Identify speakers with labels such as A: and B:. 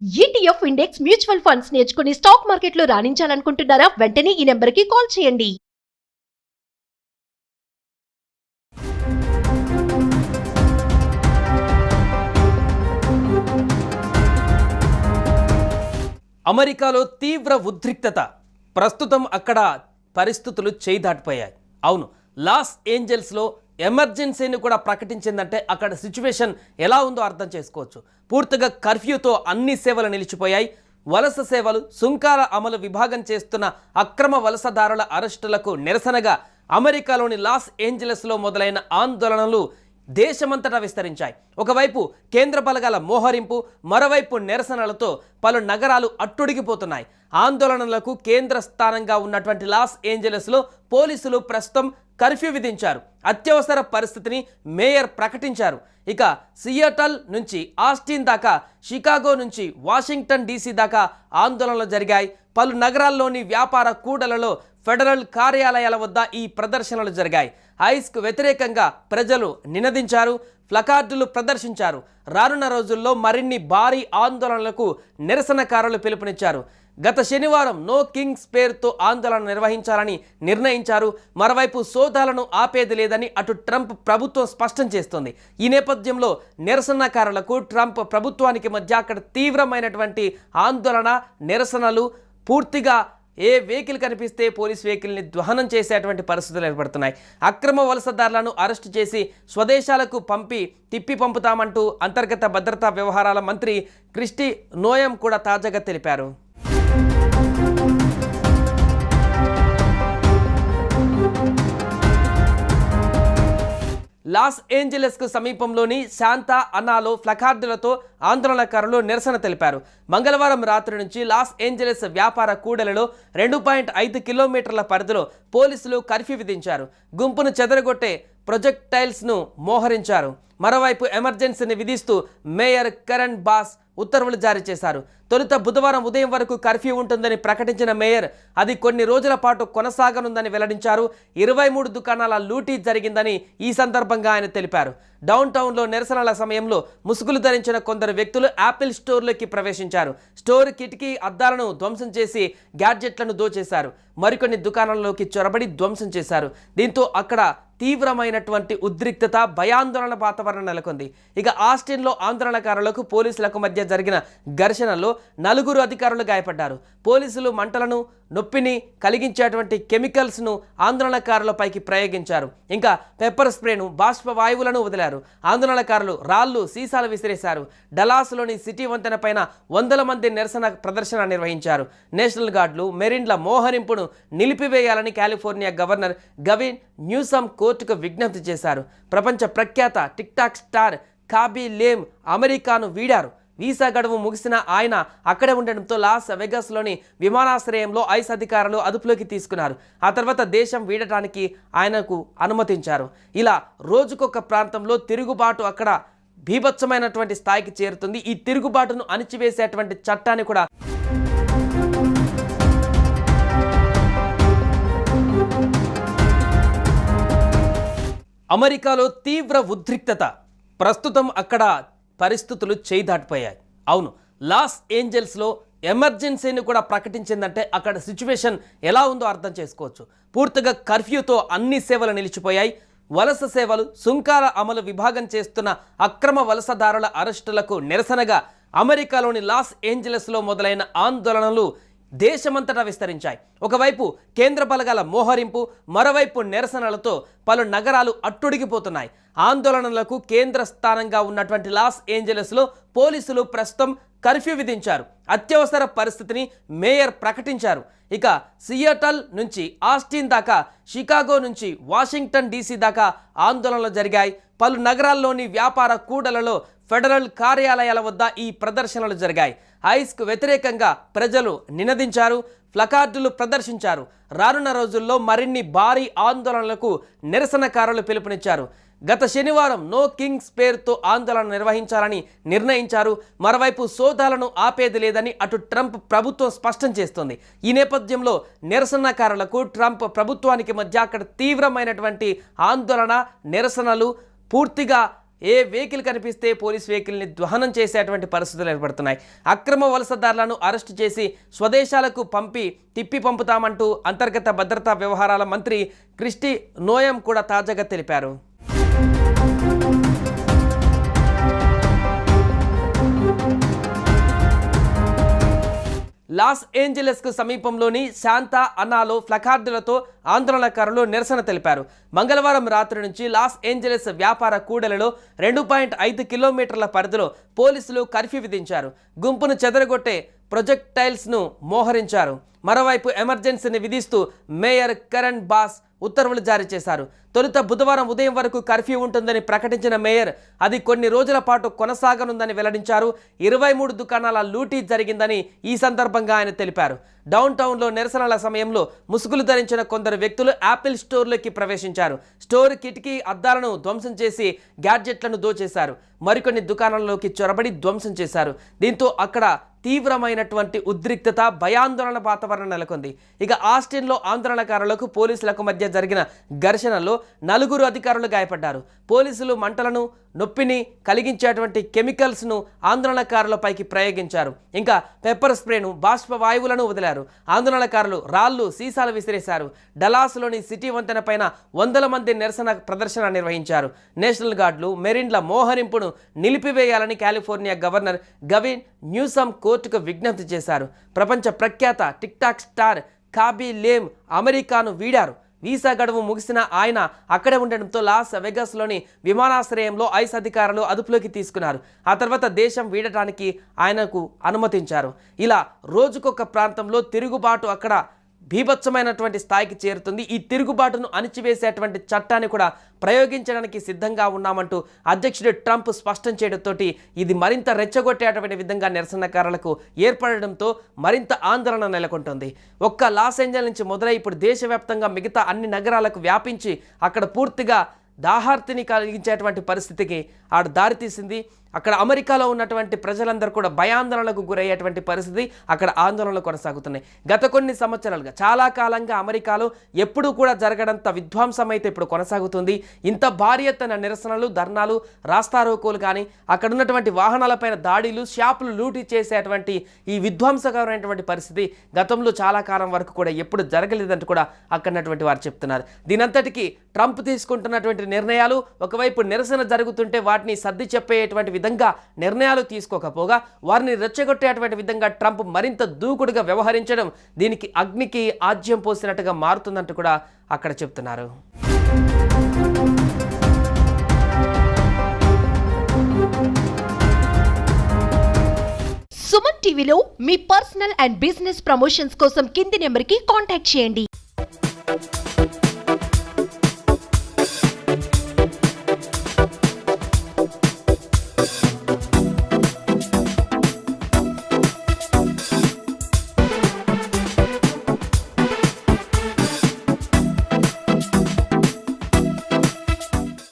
A: ETF index mutual funds నేర్చుకుని stock మార్కెట్లో రాణించాలనుకుంటున్నారా? వెంటనే ఈ నెంబర్కి కాల్ చేయండి.
B: అమెరికాలో తీవ్ర ఉద్రిక్తత. ప్రస్తుతం అక్కడ పరిస్థితులు చేయి దాటిపోయాయి. అవును, లాస్ ఏంజల్స్లో ఎమర్జెన్సీని కూడా ప్రకటించిందంటే అక్కడ సిచ్యువేషన్ ఎలా ఉందో అర్థం చేసుకోవచ్చు. పూర్తిగా కర్ఫ్యూతో అన్ని సేవలు నిలిచిపోయాయి. వలస సేవలు, సుంకాల అమలు విభాగం చేస్తున్న అక్రమ వలసదారుల అరెస్టులకు నిరసనగా అమెరికాలోని లాస్ ఏంజలస్లో మొదలైన ఆందోళనలు దేశమంతటా విస్తరించాయి. ఒకవైపు కేంద్ర బలగాల మోహరింపు, మరోవైపు నిరసనలతో పలు నగరాలు అట్టుడిగిపోతున్నాయి. ఆందోళనలకు కేంద్ర స్థానంగా ఉన్నటువంటి లాస్ ఏంజలస్లో పోలీసులు ప్రస్తుతం కర్ఫ్యూ విధించారు. అత్యవసర పరిస్థితిని మేయర్ ప్రకటించారు. ఇక సియాటల్ నుంచి ఆస్టిన్ దాకా, షికాగో నుంచి వాషింగ్టన్ డీసీ దాకా ఆందోళనలు జరిగాయి. పలు నగరాల్లోని వ్యాపార కూడలలో, ఫెడరల్ కార్యాలయాల వద్ద ఈ ప్రదర్శనలు జరిగాయి. ఐస్కు వ్యతిరేకంగా ప్రజలు నినదించారు, ప్లకార్డులు ప్రదర్శించారు. రానున్న రోజుల్లో మరిన్ని భారీ ఆందోళనలకు నిరసనకారులు పిలుపునిచ్చారు. గత శనివారం నో కింగ్స్ పేరుతో ఆందోళన నిర్వహించాలని నిర్ణయించారు. మరోవైపు సోదాలను ఆపేది లేదని అటు ట్రంప్ ప్రభుత్వం స్పష్టం చేస్తోంది. ఈ నేపథ్యంలో నిరసనకారులకు ట్రంప్ ప్రభుత్వానికి మధ్య అక్కడ తీవ్రమైనటువంటి ఆందోళన, నిరసనలు. పూర్తిగా ఏ వెహికల్ కనిపిస్తే పోలీస్ వెహికల్ని దహనం చేసేటువంటి పరిస్థితులు ఏర్పడుతున్నాయి. అక్రమ వలసదారులను అరెస్టు చేసి స్వదేశాలకు తిప్పి పంపుతామంటూ అంతర్గత భద్రతా వ్యవహారాల మంత్రి క్రిస్టి నోయం కూడా తాజాగా తెలిపారు. లాస్ ఏంజలస్కు సమీపంలోని శాంతా అనాలో ప్లకార్డులతో ఆందోళనకారులు నిరసన తెలిపారు. మంగళవారం రాత్రి నుంచి లాస్ ఏంజలస్ వ్యాపార కూడలిలో 2.5 కిలోమీటర్ల పరిధిలో పోలీసులు కర్ఫ్యూ విధించారు. గుంపును చెదరగొట్టే ప్రొజెక్టైల్స్ను మోహరించారు. మరోవైపు ఎమర్జెన్సీని విధిస్తూ మేయర్ కరెన్ బాస్ ఉత్తర్వులు జారీ చేశారు. తొలుత బుధవారం ఉదయం వరకు కర్ఫ్యూ ఉంటుందని ప్రకటించిన మేయర్ అది కొన్ని రోజుల పాటు కొనసాగనుందని వెల్లడించారు. 23 దుకాణాల లూటీ జరిగిందని ఈ సందర్భంగా ఆయన తెలిపారు. డౌన్ టౌన్లో నిరసనల సమయంలో ముసుగులు ధరించిన కొందరు వ్యక్తులు యాపిల్ స్టోర్లోకి ప్రవేశించారు. స్టోర్ కిటికీ అద్దాలను ధ్వంసం చేసి గ్యాడ్జెట్లను దోచేశారు. మరికొన్ని దుకాణాలలోకి చొరబడి ధ్వంసం చేశారు. దీంతో అక్కడ తీవ్రమైనటువంటి ఉద్రిక్తత, భయాందోళన వాతావరణం నెలకొంది. ఇక ఆస్టిన్లో ఆందోళనకారులకు పోలీసులకు మధ్య జరిగిన ఘర్షణలో 4 అధికారులు గాయపడ్డారు. పోలీసులు మంటలను, నొప్పిని కలిగించేటువంటి కెమికల్స్ను ఆందోళనకారులపైకి ప్రయోగించారు. ఇంకా పెప్పర్ స్ప్రేను, బాష్ప వాయువులను వదిలారు. ఆందోళనకారులు రాళ్లు, సీసాలు విసిరేశారు. డలాస్లోని సిటీ వంతెన పైన 100 మంది నిరసన ప్రదర్శన నిర్వహించారు. నేషనల్ గార్డులు, మెరిన్ల మోహరింపును నిలిపివేయాలని కాలిఫోర్నియా గవర్నర్ గవిన్ న్యూసమ్ కోర్టుకు విజ్ఞప్తి చేశారు. ప్రపంచ ప్రఖ్యాత టిక్టాక్ స్టార్ కాబీ లేమ్ అమెరికాను వీడారు. వీసా గడువు ముగిసిన ఆయన అక్కడే ఉండడంతో లాస్ వెగాస్లోని విమానాశ్రయంలో ఐస్ అధికారులు అదుపులోకి తీసుకున్నారు. ఆ తర్వాత దేశం వీడటానికి ఆయనకు అనుమతించారు. ఇలా రోజుకొక ప్రాంతంలో తిరుగుబాటు అక్కడ బీభత్సమైనటువంటి స్థాయికి చేరుతుంది. ఈ తిరుగుబాటును అణిచివేసేటువంటి చట్టాన్ని కూడా అమెరికాలో తీవ్ర ఉద్రిక్తత. ప్రస్తుతం అక్కడ పరిస్థితులు చేయి దాటిపోయాయి. అవును, లాస్ ఏంజల్స్లో ఎమర్జెన్సీని కూడా ప్రకటించిందంటే అక్కడ సిచ్యువేషన్ ఎలా ఉందో అర్థం చేసుకోవచ్చు. పూర్తిగా కర్ఫ్యూతో అన్ని సేవలు నిలిచిపోయాయి. వలస సేవలు, సుంకాల అమలు విభాగం చేస్తున్న అక్రమ వలసదారుల అరెస్టులకు నిరసనగా అమెరికాలోని లాస్ ఏంజలస్లో మొదలైన ఆందోళనలు దేశమంతటా విస్తరించాయి. ఒకవైపు కేంద్ర బలగాల మోహరింపు, మరోవైపు నిరసనలతో పలు నగరాలు అట్టుడిగిపోతున్నాయి. ఆందోళనలకు కేంద్ర స్థానంగా ఉన్నటువంటి లాస్ ఏంజలస్లో పోలీసులు ప్రస్తుతం కర్ఫ్యూ విధించారు. అత్యవసర పరిస్థితిని మేయర్ ప్రకటించారు. ఇక సియాటల్ నుంచి ఆస్టిన్ దాకా, షికాగో నుంచి వాషింగ్టన్ డీసీ దాకా ఆందోళనలు జరిగాయి. పలు నగరాల్లోని వ్యాపార కూడలలో, ఫెడరల్ కార్యాలయాల వద్ద ఈ ప్రదర్శనలు జరిగాయి. ఐస్కు వ్యతిరేకంగా ప్రజలు నినదించారు, ప్లకార్డులు ప్రదర్శించారు. రానున్న రోజుల్లో మరిన్ని భారీ ఆందోళనలకు నిరసనకారులు పిలుపునిచ్చారు. గత శనివారం నో కింగ్స్ పేరుతో ఆందోళన నిర్వహించాలని నిర్ణయించారు. మరోవైపు సోదాలను ఆపేది లేదని అటు ట్రంప్ ప్రభుత్వం స్పష్టం చేస్తోంది. ఈ నేపథ్యంలో నిరసనకారులకు ట్రంప్ ప్రభుత్వానికి మధ్య అక్కడ తీవ్రమైనటువంటి ఆందోళన, నిరసనలు. పూర్తిగా ఏ వెహికల్ కనిపిస్తే పోలీస్ వెహికల్ని దహనం చేసేటువంటి పరిస్థితులు ఏర్పడుతున్నాయి. అక్రమ వలసదారులను అరెస్టు చేసి స్వదేశాలకు తిప్పి పంపుతామంటూ అంతర్గత భద్రతా వ్యవహారాల మంత్రి క్రిస్టి నోయం కూడా తాజాగా తెలిపారు. లాస్ ఏంజలస్కు సమీపంలోని శాంతా అనాలో ప్లకార్డులతో ఆందోళనకారులు నిరసన తెలిపారు. మంగళవారం రాత్రి నుంచి లాస్ ఏంజలస్ వ్యాపార కూడలిలో 2.5 కిలోమీటర్ల పరిధిలో పోలీసులు కర్ఫ్యూ విధించారు. గుంపును చెదరగొట్టే ప్రొజెక్టైల్స్ను మోహరించారు. మరోవైపు ఎమర్జెన్సీని విధిస్తూ మేయర్ కరణ్ బాస్ ఉత్తర్వులు జారీ చేశారు. తొలుత బుధవారం ఉదయం వరకు కర్ఫ్యూ ఉంటుందని ప్రకటించిన మేయర్ అది కొన్ని రోజుల పాటు కొనసాగనుందని వెల్లడించారు. 23 దుకాణాల లూటీ జరిగిందని ఈ సందర్భంగా ఆయన తెలిపారు. డౌన్ టౌన్లో నిరసనల సమయంలో ముసుగులు ధరించిన కొందరు వ్యక్తులు యాపిల్ స్టోర్లోకి ప్రవేశించారు. స్టోర్ కిటికీ అద్దాలను ధ్వంసం చేసి గ్యాడ్జెట్లను దోచేశారు. మరికొన్ని దుకాణాల్లోకి చొరబడి ధ్వంసం చేశారు. దీంతో అక్కడ తీవ్రమైనటువంటి ఉద్రిక్తత, భయాందోళన వాతావరణం నెలకొంది. ఇక ఆస్టిన్లో ఆందోళనకారులకు పోలీసులకు మధ్య జరిగిన ఘర్షణలో 4 అధికారులు గాయపడ్డారు. పోలీసులు మంటలను, నొప్పిని కలిగించేటువంటి కెమికల్స్ను ఆందోళనకారులపైకి ప్రయోగించారు. ఇంకా పెప్పర్ స్ప్రేను, బాష్ప వాయువులను వదిలారు. ఆందోళనకారులు రాళ్లు, సీసాలు విసిరేశారు. డలాస్లోని సిటీ వంతెన పైన 100 మంది నిరసన ప్రదర్శన నిర్వహించారు. నేషనల్ గార్డులు, మెరిన్ల మోహరింపును నిలిపివేయాలని కాలిఫోర్నియా గవర్నర్ గవిన్ న్యూసమ్ కోర్టుకు విజ్ఞప్తి చేశారు. ప్రపంచ ప్రఖ్యాత టిక్టాక్ స్టార్ కాబీ లేమ్ అమెరికాను వీడారు. వీసా గడువు ముగిసిన ఆయన అక్కడే ఉండడంతో లాస్ వెగాస్లోని విమానాశ్రయంలో ఐస్ అధికారులు అదుపులోకి తీసుకున్నారు. ఆ తర్వాత దేశం వీడటానికి ఆయనకు అనుమతించారు. ఇలా రోజుకొక ప్రాంతంలో తిరుగుబాటు అక్కడ బీభత్సమైనటువంటి స్థాయికి చేరుతుంది. ఈ తిరుగుబాటును అణిచివేసేటువంటి చట్టాన్ని కూడా ప్రయోగించడానికి సిద్ధంగా ఉన్నామంటూ అధ్యక్షుడు ట్రంప్ స్పష్టం చేయడంతో ఇది మరింత రెచ్చగొట్టేటువంటి విధంగా నిరసనకారులకు ఏర్పడడంతో మరింత ఆందోళన నెలకొంటుంది. ఒక్క లాస్ ఏంజల్స్ నుంచి మొదలై ఇప్పుడు దేశవ్యాప్తంగా మిగతా అన్ని నగరాలకు వ్యాపించి అక్కడ పూర్తిగా దాహార్తిని కలిగించేటువంటి పరిస్థితికి ఆడ దారితీసింది. అక్కడ అమెరికాలో ఉన్నటువంటి ప్రజలందరూ కూడా భయాందోళనకు గురయ్యేటువంటి పరిస్థితి అక్కడ ఆందోళనలు కొనసాగుతున్నాయి. గత కొన్ని సంవత్సరాలుగా చాలా కాలంగా అమెరికాలో ఎప్పుడూ కూడా జరగడంత విధ్వంసం అయితే ఇప్పుడు కొనసాగుతుంది. ఇంత భారీ ఎత్తున నిరసనలు, ధర్నాలు, రాస్తారోకోలు కానీ అక్కడ ఉన్నటువంటి వాహనాలపైన దాడులు, షాపులు లూటీ చేసేటువంటి ఈ విధ్వంసకరమైనటువంటి పరిస్థితి గతంలో చాలా కాలం వరకు కూడా ఎప్పుడు జరగలేదంటూ కూడా అక్కడటువంటి వారు చెప్తున్నారు. దీనంతటికీ ట్రంప్ తీసుకుంటున్నటువంటి నిర్ణయాలు, ఒకవైపు నిరసన జరుగుతుంటే వాటిని సర్ది చెప్పేటువంటి విధంగా నిర్ణయాలు తీసుకోకపోగా వారిని రెచ్చగొట్టేటువంటి విధంగా ట్రంప్ మరింత దూకుడుగా వ్యవహరించడం దీనికి అగ్నికి ఆజ్యం పోసినట్టుగా మారుతుందంటూ కూడా అక్కడ చెప్తున్నారు.
A: సుమన్ టీవీలో మీ పర్సనల్ అండ్ బిజినెస్ ప్రమోషన్స్ కోసం కింది నెంబర్కి కాంటాక్ట్ చేయండి.